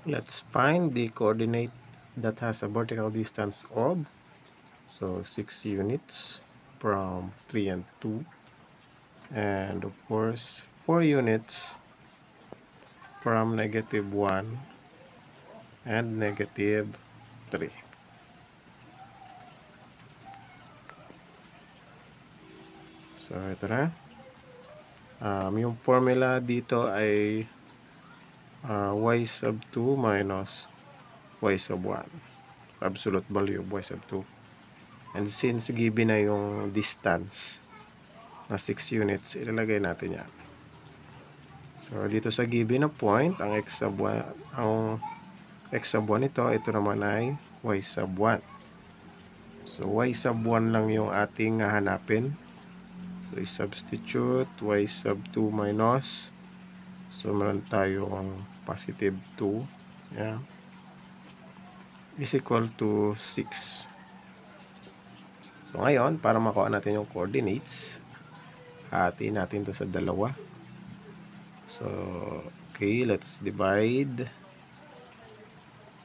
Let's find the coordinate that has a vertical distance of 6 units from 3 and 2, and of course 4 units from -1 and -3. So ito na. Yung formula dito ay y sub 2 minus y sub 1. Absolute value of y sub 2. And since given na yung distance na 6 units, ilalagay natin yan. So dito sa given na point, ang x sub 1 ito naman ay y sub 1. So y sub 1 lang yung ating hahanapin. So i-substitute y sub 2 minus, so meron tayong positive 2, yeah, is equal to 6. So ngayon, para makuha natin yung coordinates, hatiin natin to sa dalawa. So okay, let's divide.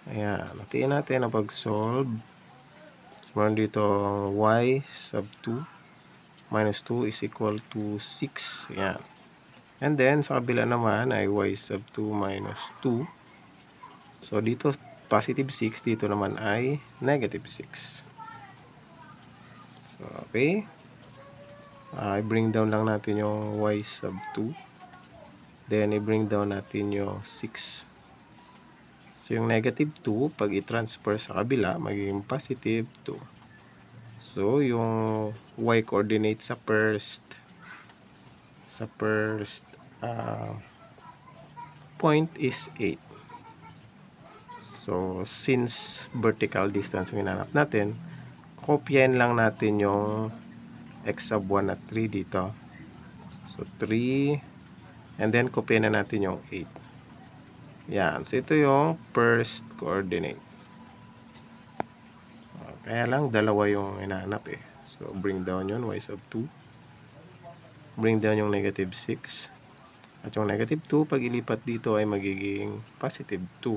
Ayan, hatiin natin ang pag-solve. Meron dito y sub 2 minus 2 is equal to 6. Ayan. And then, sa kabila naman ay y sub 2 minus 2. So, dito positive 6. Dito naman ay negative 6. So, okay. I-bring down lang natin yung y sub 2. Then, i-bring down natin yung 6. So, yung negative 2, pag i-transfer sa kabila, magiging positive 2. So, yung y coordinate sa first point is 8. So, since vertical distance yung hinanap natin, kopyahin lang natin yung x sub 1 at 3 dito. So, 3, and then kopyahin na natin yung 8. Yan. So, ito yung first coordinate. Kaya lang, dalawa yung hinahanap eh. So, bring down yun, y sub 2. Bring down yung negative 6. At yung negative 2, pag ilipat dito ay magiging positive 2.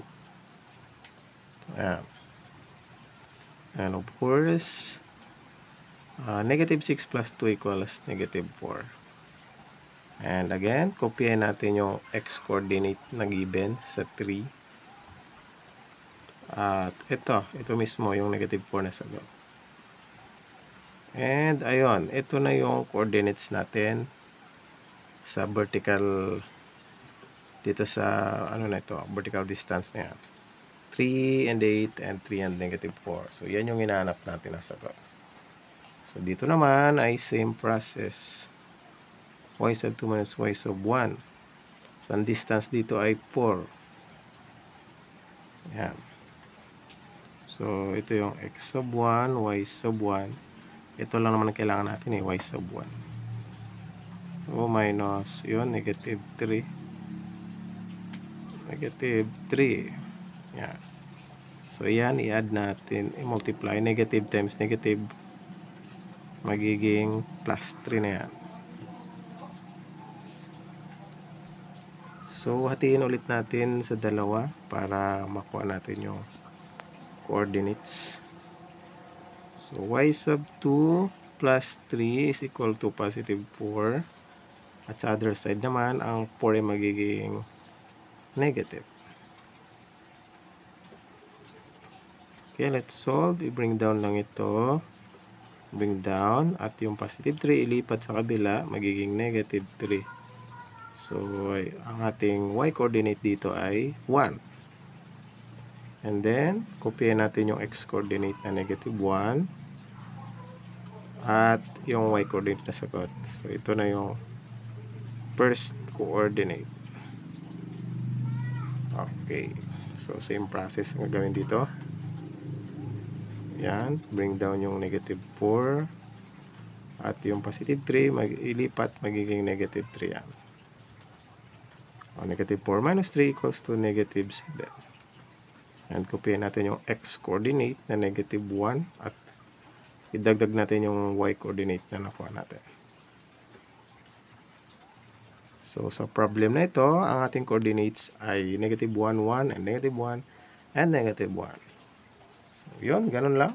Ayan. And of course, negative 6 plus 2 equals negative 4. And again, kopyahin natin yung x-coordinate na given sa 3. At ito mismo yung negative 4 na sagot. And ayun, ito na yung coordinates natin sa vertical, dito sa vertical distance na yan. 3 and 8 and 3 and negative 4. So yan yung hinahanap natin na sagot. So dito naman ay same process. Y sub 2 minus y sub 1. So ang distance dito ay 4. Yan. So, ito yung x sub 1, y sub 1. Ito lang naman ang kailangan natin y sub 1. So, minus, yun, negative 3. Negative 3. Yan. So, yan, i-add natin, i-multiply. Negative times negative, magiging plus 3 na yan. So, hatiin ulit natin sa dalawa para makuha natin yung coordinates. So, y sub 2 plus 3 is equal to positive 4. At sa other side naman, ang 4 ay magiging negative. Okay, let's solve. I-bring down lang ito. Bring down. At yung positive 3, ilipat sa kabila, magiging negative 3. So, ang ating y coordinate dito ay 1. And then, kopyahin natin yung x coordinate na negative 1. At yung y coordinate na sagot. So, ito na yung first coordinate. Okay. So, same process ang gagawin dito. Yan. Bring down yung negative 4. At yung positive 3, ilipat, magiging negative 3 yan. Negative 4 minus 3 equals to negative 7. And kopyahin natin yung x coordinate na negative 1 at idagdag natin yung y coordinate na nakuha natin. So, sa problem na ito, ang ating coordinates ay negative 1, 1, and negative 1, and negative 1. So, yun, ganun lang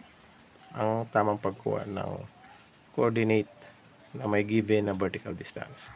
ang tamang pagkuha ng coordinate na may given na vertical distance.